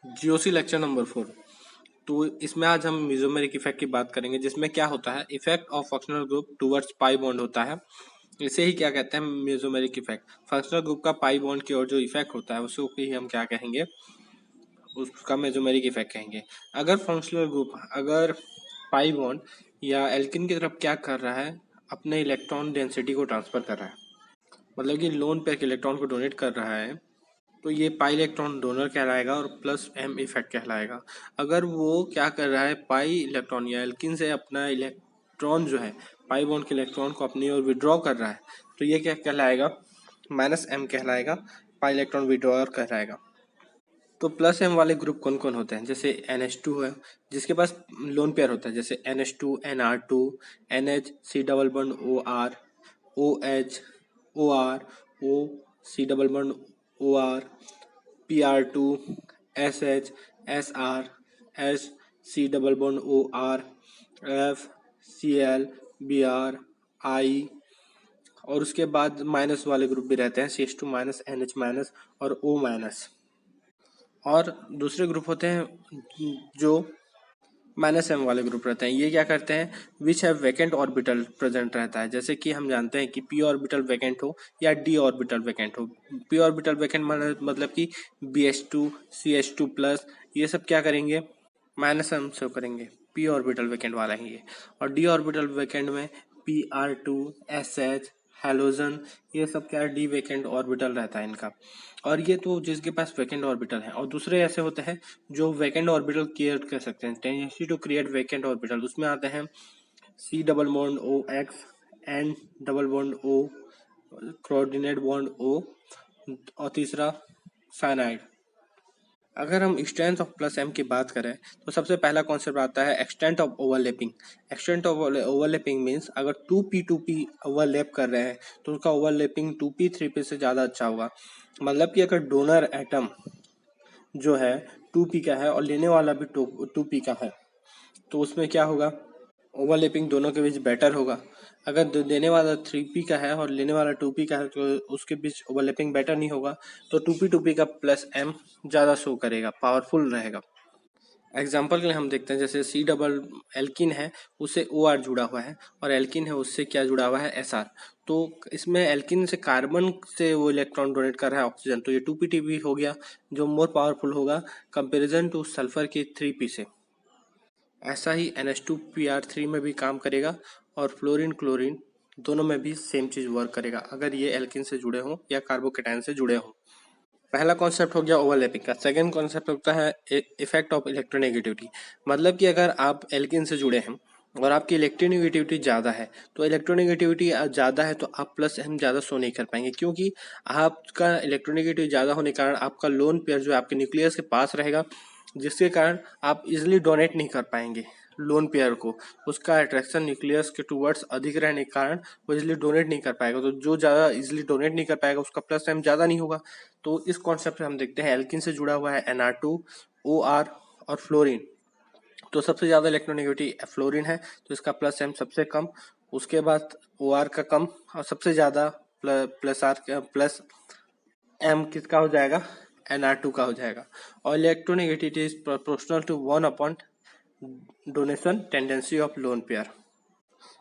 GOC lecture number 4। तो इसमें आज हम मेसोमेरिक इफेक्ट की बात करेंगे, जिसमें क्या होता है, effect of functional group towards pi bond होता है। इसे ही क्या कहते हैं, मेसोमेरिक इफेक्ट। फंक्शनल ग्रुप का पाई बॉन्ड की ओर जो इफेक्ट होता है उसको ही हम क्या कहेंगे, उसका मेसोमेरिक इफेक्ट कहेंगे। अगर फंक्शनल ग्रुप अगर पाई बॉन्ड या एल्किन की तरफ क्या कर रहा है, अपने इलेक्ट्रॉन डेंसिटी को ट्रांसफर कर रहा है, मतलब कि लोन पेयर के इलेक्ट्रॉन को डोनेट कर रहा है, तो ये पाई इलेक्ट्रॉन डोनर कहलाएगा और प्लस एम इफेक्ट कहलाएगा। अगर वो क्या कर रहा है, पाई इलेक्ट्रॉन या एल्किन से अपना इलेक्ट्रॉन जो है, पाई बॉन्ड के इलेक्ट्रॉन को अपनी ओर विड्रॉ कर रहा है, तो ये क्या कहलाएगा, माइनस एम कहलाएगा, पाई इलेक्ट्रॉन विड्रॉअर कहलाएगा। तो प्लस एम वाले ग्रुप कौन कौन होते हैं, जैसे NH2 है जिसके पास लोन पेयर होता है, जैसे NH2 NR2 NH C double bond OR OH OR O C double bond OR PR2 SH SR S C double bond OR F Cl Br I। और उसके बाद माइनस वाले ग्रुप भी रहते हैं, CH2 माइनस NH माइनस और O minus. और दूसरे ग्रुप होते हैं जो माइनस एम वाले ग्रुप रहते हैं। ये क्या करते हैं, which have vacant orbital present रहता है। जैसे कि हम जानते हैं कि पी ऑर्बिटल वैकेंट हो या डी ऑर्बिटल वैकेंट हो। पी ऑर्बिटल वैकेंट मतलब कि BH2 CH2 प्लस, ये सब क्या करेंगे, माइनस एम से करेंगे, पी ऑर्बिटल वैकेंट वाला ही है। और डी ऑर्बिटल वैकेंट में PR2 SH हेलोजन, ये सब क्या डी वैकेंट ऑर्बिटल रहता है इनका। और ये तो जिसके पास वैकेंट ऑर्बिटल है। और दूसरे ऐसे होते हैं जो वैकेंट ऑर्बिटल क्रिएट कर सकते हैं, tendency to create vacant orbital. उसमें आते हैं C double bond OX N double bond O coordinate bond O और तीसरा साइनाइड। अगर हम एक्सटेंट ऑफ प्लस एम की बात करें तो सबसे पहला कॉन्सेप्ट आता है extent of overlapping. Extent of overlapping means अगर 2p ओवरलैप कर रहे हैं तो उसका ओवरलैपिंग 2p 3p से ज़्यादा अच्छा होगा। मतलब कि अगर डोनर एटम जो है 2p का है और लेने वाला भी 2p का है, तो उसमें क्या होगा, ओवरलैपिंग दोनों के बीच बेटर होगा। अगर देने वाला 3p का है और लेने वाला 2p का है तो उसके बीच ओवरलैपिंग बेटर नहीं होगा, तो 2p का प्लस m ज़्यादा शो करेगा, पावरफुल रहेगा। एग्जाम्पल के लिए हम देखते हैं, जैसे C डबल एल्किन है उससे OR जुड़ा हुआ है और एल्किन है उससे क्या जुड़ा हुआ है, SR। तो इसमें एल्किन से कार्बन से वो इलेक्ट्रॉन डोनेट कर रहा है ऑक्सीजन, तो ये 2p हो गया जो मोर पावरफुल होगा कंपेरिजन टू सल्फर की 3p से। ऐसा ही NH2Pr3 में भी काम करेगा और फ्लोरीन क्लोरीन दोनों में भी सेम चीज़ वर्क करेगा अगर ये एल्किन से जुड़े हों या कार्बोकेटाइन से जुड़े हों। पहला कॉन्सेप्ट हो गया ओवरलैपिंग का। सेकंड कॉन्सेप्ट होता है इफेक्ट ऑफ इलेक्ट्रोनेगेटिविटी। मतलब कि अगर आप एल्किन से जुड़े हैं और आपकी इलेक्ट्रोनेगेटिविटी ज़्यादा है, तो इलेक्ट्रोनेगेटिविटी ज़्यादा है तो आप प्लस एम ज़्यादा शो नहीं कर पाएंगे, क्योंकि आपका इलेक्ट्रोनेगेटिविटी ज़्यादा होने के कारण आपका लोन पेयर जो आपके न्यूक्लियस के पास रहेगा, जिसके कारण आप इजिली डोनेट नहीं कर पाएंगे लोन पेयर को। उसका अट्रैक्शन न्यूक्लियस के टूवर्ड्स अधिक रहने के कारण वो इजिली डोनेट नहीं कर पाएगा, तो जो ज़्यादा इजिली डोनेट नहीं कर पाएगा उसका प्लस टाइम ज़्यादा नहीं होगा। तो इस कॉन्सेप्ट से हम देखते हैं एल्किन से जुड़ा हुआ है NR2 OR और फ्लोरीन, तो सबसे ज़्यादा इलेक्ट्रोनेगेटिविटी फ्लोरीन है तो इसका प्लस एम सबसे कम, उसके बाद OR का कम और सबसे ज़्यादा प्लस एम किसका हो जाएगा, NR2 का हो जाएगा। और electronegativity is proportional to 1 upon donation tendency of lone pair.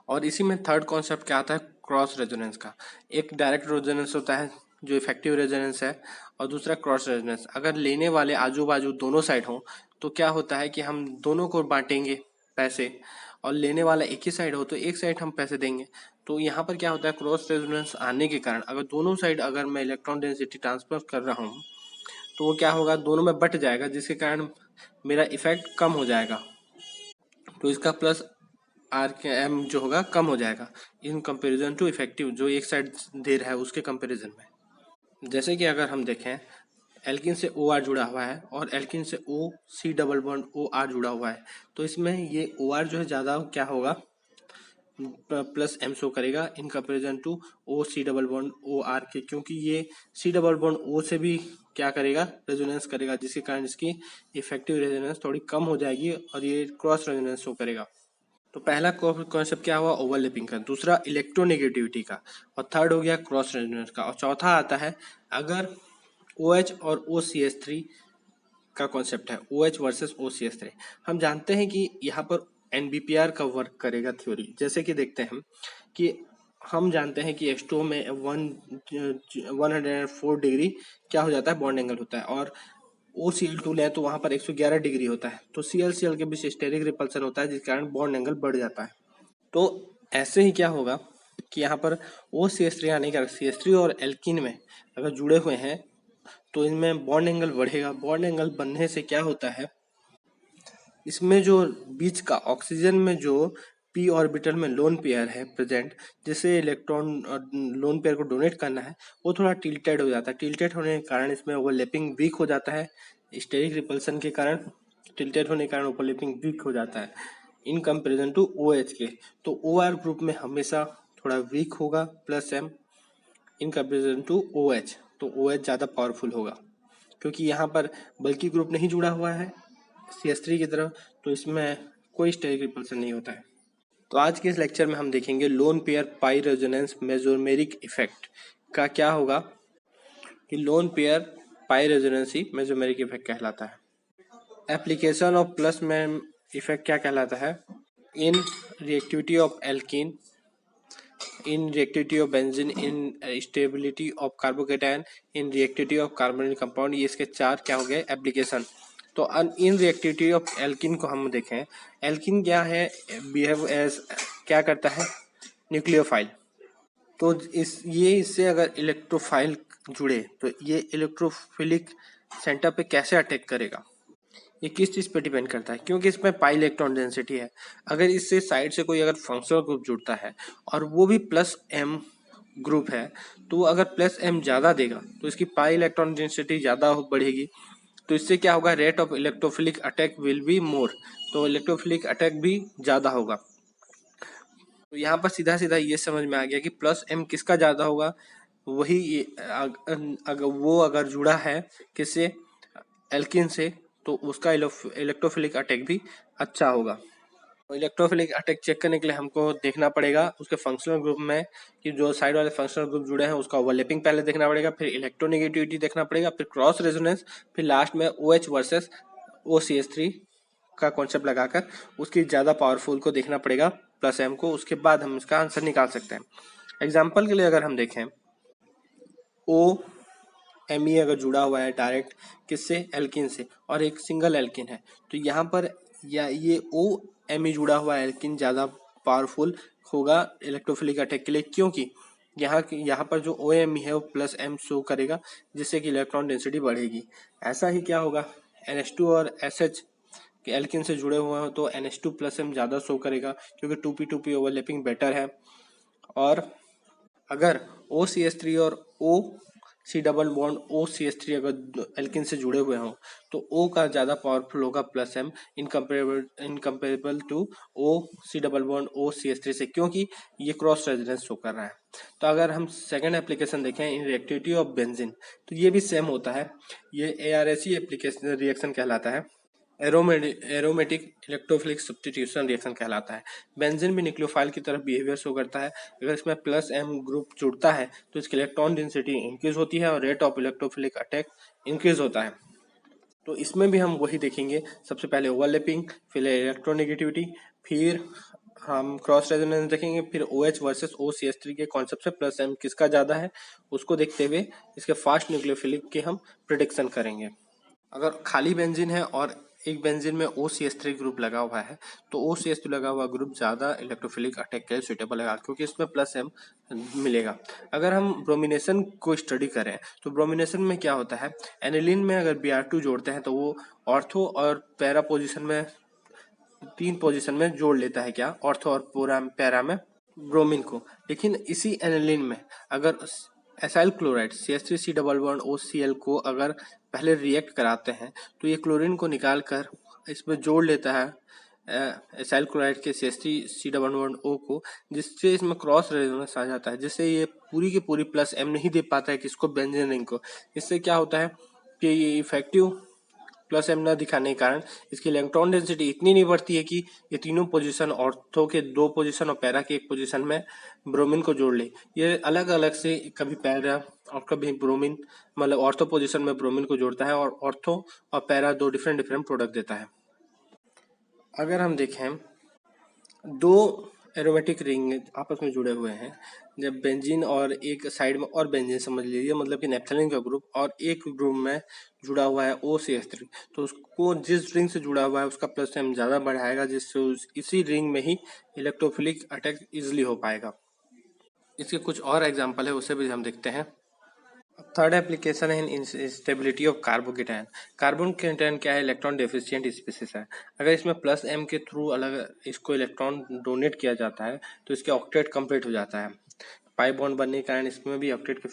और इसी में थर्ड कॉन्सेप्ट क्या आता है, क्रॉस रेजोनेंस का। एक डायरेक्ट रेजोनेंस होता है जो इफेक्टिव रेजोनेंस है, और दूसरा क्रॉस रेजोनेंस। अगर लेने वाले आजू बाजू दोनों साइड हों तो क्या होता है कि हम दोनों को बांटेंगे पैसे, और लेने वाला एक ही साइड हो तो एक साइड हम पैसे देंगे। तो यहाँ पर क्या होता है, क्रॉस रेजोनेंस आने के कारण अगर दोनों साइड अगर मैं इलेक्ट्रॉन डेंसिटी ट्रांसफर कर रहा हूँ तो वो क्या होगा, दोनों में बट जाएगा, जिसके कारण मेरा इफेक्ट कम हो जाएगा। तो इसका प्लस आर के एम जो होगा कम हो जाएगा इन कंपैरिजन टू इफेक्टिव जो एक साइड दे रहा है उसके कंपैरिजन में। जैसे कि अगर हम देखें एल्किन से OR जुड़ा हुआ है और एल्किन से OC डबल बॉन्ड OR जुड़ा हुआ है, तो इसमें ये OR जो है ज़्यादा क्या होगा, प्लस एम शो करेगा in comparison to OC double bond OR के, क्योंकि ये C डबल बॉन्ड O से भी क्या करेगा, रेजोनेंस करेगा, जिसके कारण इसकी इफेक्टिव रेजोनेंस थोड़ी कम हो जाएगी और ये क्रॉस रेजोनेंस शो करेगा। तो पहला कॉन्सेप्ट क्या हुआ, ओवरलैपिंग का, दूसरा इलेक्ट्रोनेगेटिविटी का, और थर्ड हो गया क्रॉस रेजोनेंस का, और चौथा आता है अगर OH और OCH3 का कॉन्सेप्ट है, OH वर्सेस OCH3। हम जानते हैं कि यहाँ पर NBPR का वर्क करेगा थ्योरी। जैसे कि देखते हैं कि हम जानते हैं कि H2O में 104 डिग्री क्या हो जाता है, बॉन्ड एंगल होता है, और OCl2 लें तो वहाँ पर 111 डिग्री होता है। तो Cl के बीच स्टेरिक रिपल्सन होता है, जिस कारण बॉन्ड एंगल बढ़ जाता है। तो ऐसे ही क्या होगा कि यहाँ पर OCH3 आने का CH3 और एल्कीन में अगर जुड़े हुए हैं तो इनमें बॉन्ड एंगल बढ़ेगा। बॉन्ड एंगल बनने से क्या होता है, इसमें जो बीच का ऑक्सीजन में जो p ऑर्बिटल में लोन पेयर है प्रेजेंट, जिसे इलेक्ट्रॉन लोन पेयर को डोनेट करना है, वो थोड़ा टिल्टेड हो जाता है। टिल्टेड होने के कारण इसमें ओवरलैपिंग वीक हो जाता है। स्टेरिक रिपल्सन के कारण टिल्टेड होने के कारण ओवरलैपिंग वीक हो जाता है इन कंपेरिजन टू OH के। तो OR ग्रुप में हमेशा थोड़ा वीक होगा +M in comparison to OH। तो OH ज़्यादा पावरफुल होगा क्योंकि यहाँ पर बल्कि ग्रुप नहीं जुड़ा हुआ है CH3 की तरफ, तो इसमें कोई स्टेरिक रिपल्सन नहीं होता है। तो आज के इस लेक्चर में हम देखेंगे lone pair pi resonance mesomeric effect का क्या होगा, कि लोन पेयर पाई रेजोनेंस ही मेसोमेरिक इफेक्ट कहलाता है। Application of plus M effect क्या कहलाता है, in reactivity of alkene, in reactivity of benzene, in stability of carbocation, in reactivity of carbonyl compound। ये इसके 4 क्या हो गए एप्लीकेशन। तो इन रिएक्टिविटी ऑफ एल्किन को हम देखें, एल्किन क्या है, बिहेव एज क्या करता है, न्यूक्लियोफाइल। तो इससे अगर इलेक्ट्रोफाइल जुड़े तो ये इलेक्ट्रोफिलिक सेंटर पे कैसे अटैक करेगा, ये किस चीज़ पे डिपेंड करता है, क्योंकि इसमें पाई इलेक्ट्रॉन डेंसिटी है। अगर इससे साइड से कोई अगर फंक्शनल ग्रुप जुड़ता है और वो भी +M ग्रुप है, तो अगर +M ज़्यादा देगा तो इसकी पाई इलेक्ट्रॉन डेंसिटी ज़्यादा बढ़ेगी। तो इससे क्या होगा, rate of electrophilic attack will be more, तो इलेक्ट्रोफिलिक अटैक भी ज़्यादा होगा। तो यहाँ पर सीधा सीधा ये समझ में आ गया कि +M किसका ज़्यादा होगा, वही अगर जुड़ा है किससे, एल्किन से, तो उसका इलेक्ट्रोफिलिक अटैक भी अच्छा होगा। तो इलेक्ट्रोफिलिक अटैक चेक करने के लिए हमको देखना पड़ेगा उसके फंक्शनल ग्रुप में कि जो साइड वाले फंक्शनल ग्रुप जुड़े हैं उसका ओवरलैपिंग पहले देखना पड़ेगा, फिर इलेक्ट्रोनेगेटिविटी देखना पड़ेगा, फिर क्रॉस रेजोनेंस, फिर लास्ट में OH वर्सेस OCH3 का कॉन्सेप्ट लगाकर उसकी ज़्यादा पावरफुल को देखना पड़ेगा +M को। उसके बाद हम इसका आंसर निकाल सकते हैं। एग्जाम्पल के लिए अगर हम देखें, ME अगर जुड़ा हुआ है डायरेक्ट किससे, एल्किन से, और एक सिंगल एल्किन है, तो यहाँ पर ये ME जुड़ा हुआ एल्किन ज़्यादा पावरफुल होगा इलेक्ट्रोफिलिक अटैक के लिए, क्योंकि यहाँ पर जो OMe है वो +M शो करेगा, जिससे कि इलेक्ट्रॉन डेंसिटी बढ़ेगी। ऐसा ही क्या होगा, NH2 और SH के एल्किन से जुड़े हुए हो तो NH2 +M ज़्यादा शो करेगा, क्योंकि 2p2p ओवरलैपिंग बेटर है। और अगर OCH3 और C डबल बॉन्ड OCH3 अगर एल्किन से जुड़े हुए हों तो O का ज़्यादा पावरफुल होगा +M in comparable to C double bond OCH3 से, क्योंकि ये क्रॉस रेजोनेंस शो कर रहा है। तो अगर हम सेकंड एप्लीकेशन देखें, इन रिएक्टिविटी ऑफ बेंजीन, तो ये भी सेम होता है, ये ARSE एप्लीकेशन रिएक्शन कहलाता है, एरोमेटिक इलेक्ट्रोफिलिक सब्स्टिट्यूशन रिएक्शन कहलाता है। बेंजीन भी न्यूक्लियोफाइल की तरफ बिहेवियर शो करता है। अगर इसमें +M ग्रुप जुड़ता है तो इसकी इलेक्ट्रॉन डेंसिटी इंक्रीज होती है और rate of electrophilic attack increase होता है। तो इसमें भी हम वही देखेंगे, सबसे पहले ओवरलैपिंग, फिर इलेक्ट्रोनेगेटिविटी, फिर हम क्रॉस रेजोनेंस देखेंगे, फिर OH वर्सेस OCH3 के कॉन्सेप्ट से +M किसका ज़्यादा है उसको देखते हुए इसके फास्ट न्यूक्लियोफिलिक के हम प्रिडिक्शन करेंगे। अगर खाली बेंजीन है और एक बेंजीन में OCH3 ग्रुप लगा हुआ है तो OCH3 लगा हुआ ग्रुप ज़्यादा इलेक्ट्रोफिलिक अटैक के लिए सुटेबल है, क्योंकि इसमें +M मिलेगा। अगर हम ब्रोमिनेशन को स्टडी करें तो ब्रोमिनेशन में क्या होता है, एनिलीन में अगर Br2 जोड़ते हैं तो वो ऑर्थो और पैरा पोजिशन में 3 पोजिशन में जोड़ लेता है, क्या, ऑर्थो और पैरा में ब्रोमीन को। लेकिन इसी एनिलीन में अगर acyl chloride CH3C double bond OCl को अगर पहले रिएक्ट कराते हैं तो ये क्लोरीन को निकाल कर इसमें जोड़ लेता है एसाइल क्लोराइड के CH3C डबल बॉन्ड O को, जिससे इसमें क्रॉस रेजोनेंस आ जाता है, जिससे ये पूरी की पूरी +M नहीं दे पाता है किसको, बेंजीन रिंग को। इससे क्या होता है कि ये इफेक्टिव +M न दिखाने के कारण इसकी इलेक्ट्रॉन डेंसिटी इतनी नहीं बढ़ती है कि ये तीनों पोजीशन, ऑर्थो के 2 पोजीशन और पैरा के 1 पोजीशन में ब्रोमीन को जोड़ ले। ये अलग अलग से कभी पैरा और कभी ब्रोमीन मतलब ऑर्थो पोजीशन में ब्रोमीन को जोड़ता है, और ऑर्थो और पैरा दो डिफरेंट डिफरेंट प्रोडक्ट देता है। अगर हम देखें, दो एरोमेटिक रिंग आपस में जुड़े हुए हैं, जब बेंजीन और एक साइड में और बेंजीन समझ लीजिए, मतलब कि नैप्थेलिन का ग्रुप, और एक ग्रुप में जुड़ा हुआ है OCH3, तो उसको जिस रिंग से जुड़ा हुआ है उसका प्लस एम ज़्यादा बढ़ाएगा, जिससे इसी रिंग में ही इलेक्ट्रोफिलिक अटैक इजिली हो पाएगा। इसके कुछ और एग्जाम्पल है, उसे भी हम देखते हैं। थर्ड एप्लीकेशन है इन स्टेबिलिटी ऑफ कार्बोकेटायन। कार्बोकेटायन क्या है? इलेक्ट्रॉन डेफिशिएंट स्पीसीज है। अगर इसमें प्लस एम के थ्रू अलग इसको इलेक्ट्रॉन डोनेट किया जाता है तो इसके ऑक्टेट कंप्लीट हो जाता है। पाई बॉन्ड बनने के कारण इसमें भी ऑक्टेट के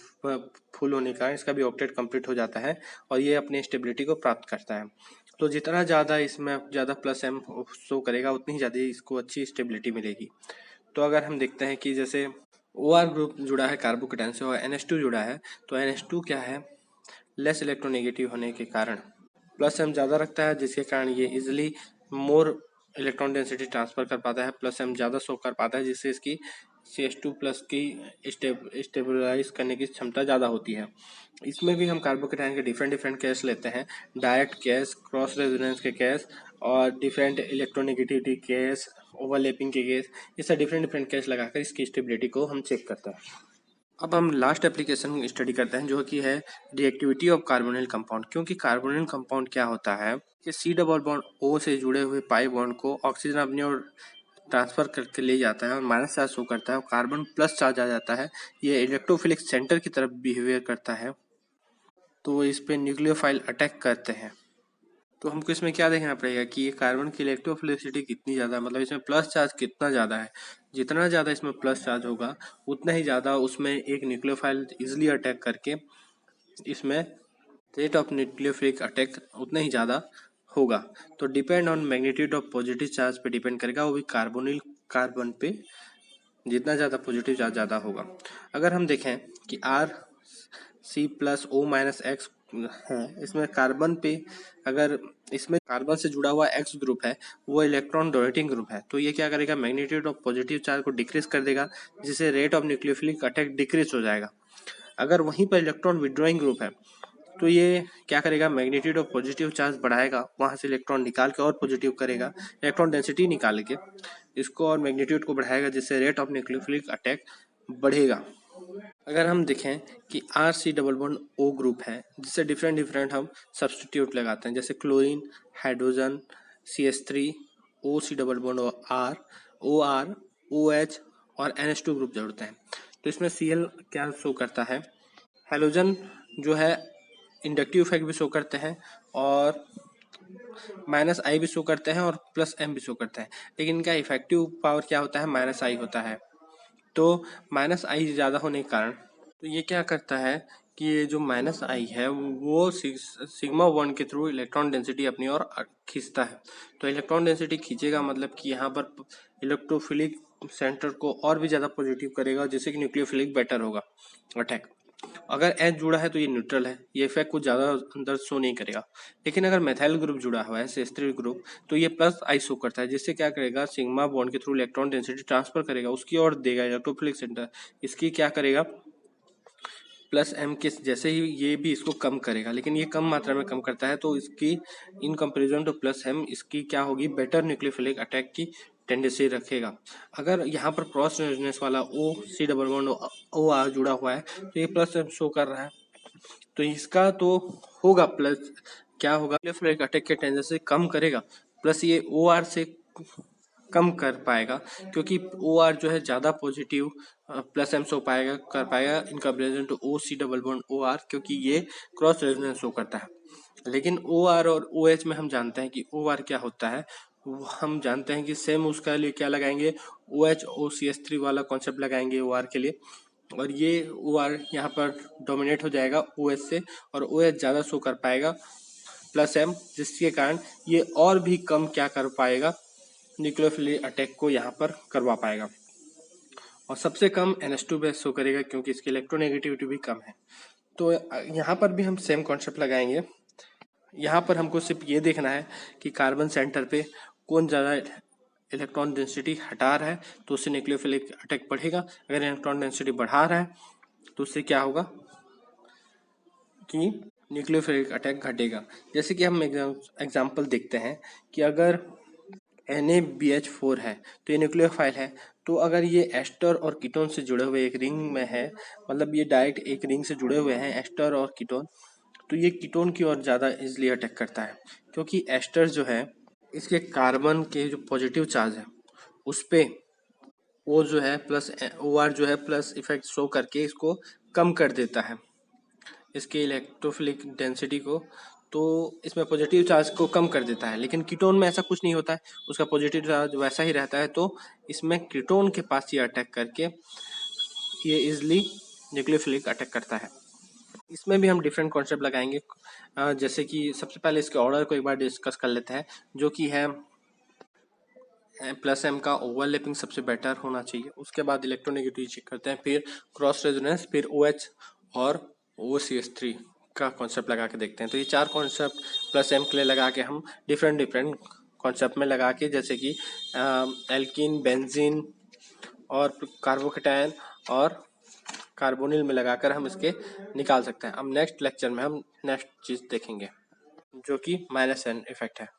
फुल होने के कारण इसका भी ऑक्टेट कंप्लीट हो जाता है और ये अपनी स्टेबिलिटी को प्राप्त करता है। तो जितना ज़्यादा इसमें ज़्यादा प्लस एम शो करेगा उतनी ज़्यादा इसको अच्छी स्टेबिलिटी मिलेगी। तो अगर हम देखते हैं कि जैसे OR ग्रुप जुड़ा है कार्बोकेटायन से और NH2 जुड़ा है, तो NH2 क्या है? लेस इलेक्ट्रोनेगेटिव होने के कारण प्लस एम ज़्यादा रखता है, जिसके कारण ये easily more electron density transfer कर पाता है, प्लस एम ज़्यादा शो कर पाता है, जिससे इसकी CH2 प्लस की स्टेबलाइज करने की क्षमता ज़्यादा होती है। इसमें भी हम कार्बोकेटायन के डिफरेंट डिफरेंट केस लेते हैं, डायरेक्ट केस, क्रॉस रेजोनेंस के केस और डिफरेंट इलेक्ट्रोनेगेटिविटी केस, ओवरलैपिंग के केस, इससे डिफरेंट डिफरेंट केस लगाकर इसकी स्टेबिलिटी को हम चेक करते हैं। अब हम लास्ट एप्लीकेशन स्टडी करते हैं, जो कि है रिएक्टिविटी ऑफ कार्बोनिल कंपाउंड। क्योंकि कार्बोनिल कंपाउंड क्या होता है कि C डबल बॉन्ड O से जुड़े हुए पाई बॉन्ड को ऑक्सीजन अपनी ओर ट्रांसफर करके ले जाता है और माइनस चार्ज शो करता है और कार्बन प्लस चार्ज आ जाता है। ये इलेक्ट्रोफिलिक सेंटर की तरफ बिहेवियर करता है, तो इस पे न्यूक्लियोफाइल अटैक करते हैं। तो हमको इसमें क्या देखना पड़ेगा कि ये कार्बन की इलेक्ट्रोफिलिसिटी कितनी ज़्यादा है, मतलब इसमें प्लस चार्ज कितना ज़्यादा है। जितना ज़्यादा इसमें प्लस चार्ज होगा उतना ही ज़्यादा उसमें एक न्यूक्लियोफाइल इजिली अटैक करके इसमें रेट ऑफ न्यूक्लियोफिलिक अटैक उतना ही ज़्यादा होगा। तो depend on magnitude of positive charge पे डिपेंड करेगा, वो भी कार्बोनिल कार्बन पे जितना ज़्यादा पॉजिटिव चार्ज ज़्यादा होगा। अगर हम देखें कि RC+O-X है, इसमें कार्बन पे अगर इसमें कार्बन से जुड़ा हुआ X ग्रुप है, वो इलेक्ट्रॉन डोनेटिंग ग्रुप है, तो ये क्या करेगा? मैग्नीट्यूड ऑफ पॉजिटिव चार्ज को डिक्रीज कर देगा, जिससे rate of nucleophilic attack decrease हो जाएगा। अगर वहीं पर इलेक्ट्रॉन विड्रॉइंग ग्रुप है तो ये क्या करेगा? मैग्नीट्यूड ऑफ पॉजिटिव चार्ज बढ़ाएगा, वहां से इलेक्ट्रॉन निकाल के और पॉजिटिव करेगा, इलेक्ट्रॉन डेंसिटी निकाल के इसको और मैग्नीट्यूड को बढ़ाएगा, जिससे रेट ऑफ न्यूक्लियोफिलिक अटैक बढ़ेगा। अगर हम देखें कि RC double bond O group है, जिससे डिफरेंट डिफरेंट हम सब्स्टिट्यूट लगाते हैं, जैसे chlorine, hydrogen, CH3, OC double bond R, OR, OH और NH2 ग्रुप जोड़ते हैं, तो इसमें Cl क्या शो करता है? हैलोजन जो है इंडक्टिव इफेक्ट भी शो करते हैं और -I भी शो करते हैं और +M भी शो करते हैं, लेकिन इनका इफेक्टिव पावर क्या होता है? -I होता है। तो -I ज़्यादा होने के कारण तो ये क्या करता है कि ये जो -I है वो सिग्मा बॉन्ड के थ्रू इलेक्ट्रॉन डेंसिटी अपनी ओर खींचता है। तो इलेक्ट्रॉन डेंसिटी खींचेगा मतलब कि यहाँ पर इलेक्ट्रोफिलिक सेंटर को और भी ज़्यादा पॉजिटिव करेगा, जिससे कि न्यूक्लियोफिलिक बेटर होगा अटैक। अगर H जुड़ा है तो ये न्यूट्रल है, ये इफेक्ट कुछ ज़्यादा अंदर शो नहीं करेगा। लेकिन अगर मेथाइल ग्रुप जुड़ा हुआ है, CH3 ग्रुप, तो ये +I शो करता है, जिससे क्या करेगा? सिग्मा बॉन्ड के थ्रू इलेक्ट्रॉन डेंसिटी ट्रांसफर करेगा, उसकी ओर देगा इलेक्ट्रोफिलिक सेंटर, इसकी क्या करेगा? +M के जैसे ही ये भी इसको कम करेगा, लेकिन ये कम मात्रा में कम करता है, तो इसकी इन कंपेरिजन टू +M इसकी क्या होगी? बेटर न्यूक्लियोफिलिक अटैक की टेंडेंसी रखेगा। अगर यहाँ पर क्रॉस रेजोनेंस वाला OC डबल बॉन्ड OR जुड़ा हुआ है, तो ये +M शो कर रहा है, तो इसका तो होगा प्लस, क्या होगा? न्यूक्लियोफिलिक अटैक के टेंडेंसी कम करेगा, प्लस ये OR से कम कर पाएगा, क्योंकि OR जो है ज़्यादा पॉजिटिव +M शो पाएगा कर पाएगा in comparison to OC double bond OR, क्योंकि ये क्रॉस रेजोनेंस शो करता है। लेकिन OR और OH में हम जानते हैं कि OR क्या होता है, हम जानते हैं कि सेम उसका लिए क्या लगाएंगे? OH OCH3 वाला कॉन्सेप्ट लगाएंगे OR के लिए, और ये OR यहाँ पर डोमिनेट हो जाएगा OH से, और OH ज़्यादा शो कर पाएगा +M, जिसके कारण ये और भी कम क्या कर पाएगा? न्यूक्लियोफिलिक अटैक को यहाँ पर करवा पाएगा। और सबसे कम NH2 बेस शो करेगा, क्योंकि इसकी इलेक्ट्रोनेगेटिविटी भी कम है। तो यहाँ पर भी हम सेम कॉन्सेप्ट लगाएंगे। यहाँ पर हमको सिर्फ ये देखना है कि कार्बन सेंटर पे कौन ज़्यादा इलेक्ट्रॉन डेंसिटी हटा रहा है, तो उससे न्यूक्लियोफिलिक अटैक बढ़ेगा। अगर इलेक्ट्रॉन डेंसिटी बढ़ा रहा है तो उससे क्या होगा? कि न्यूक्लियोफिलिक अटैक घटेगा। जैसे कि हम एग्जाम्पल देखते हैं कि अगर NaBH4 है तो ये न्यूक्लियोफाइल है, तो अगर ये एस्टर और कीटोन से जुड़े हुए एक रिंग में है, मतलब ये डायरेक्ट एक रिंग से जुड़े हुए हैं एस्टर और कीटोन, तो ये कीटोन की ओर ज़्यादा इजिली अटैक करता है, क्योंकि एस्टर जो है इसके कार्बन के जो पॉजिटिव चार्ज है उस पे वो जो है प्लस OR जो है प्लस इफेक्ट शो करके इसको कम कर देता है, इसके इलेक्ट्रोफिलिक डेंसिटी को, तो इसमें पॉजिटिव चार्ज को कम कर देता है। लेकिन कीटोन में ऐसा कुछ नहीं होता है, उसका पॉजिटिव चार्ज वैसा ही रहता है, तो इसमें कीटोन के पास ये अटैक करके ये इजिली न्यूक्लियोफिलिक अटैक करता है। इसमें भी हम डिफरेंट कॉन्सेप्ट लगाएंगे, जैसे कि सबसे पहले इसके ऑर्डर को एक बार डिस्कस कर लेते हैं, जो कि है +M का ओवरलैपिंग सबसे बेटर होना चाहिए। उसके बाद इलेक्ट्रोनेगेटिविटी चेक करते हैं, फिर क्रॉस रेजोनेंस, फिर OH और OCH3 का कॉन्सेप्ट लगा के देखते हैं। तो ये 4 कॉन्सेप्ट +M के लिए लगा के हम डिफरेंट कॉन्सेप्ट में लगा के, जैसे कि एल्कीन, बेंजीन और कार्बोकेटायन और कार्बोनिल में लगाकर हम इसके निकाल सकते हैं। अब नेक्स्ट लेक्चर में हम नेक्स्ट चीज़ देखेंगे, जो कि -N इफेक्ट है।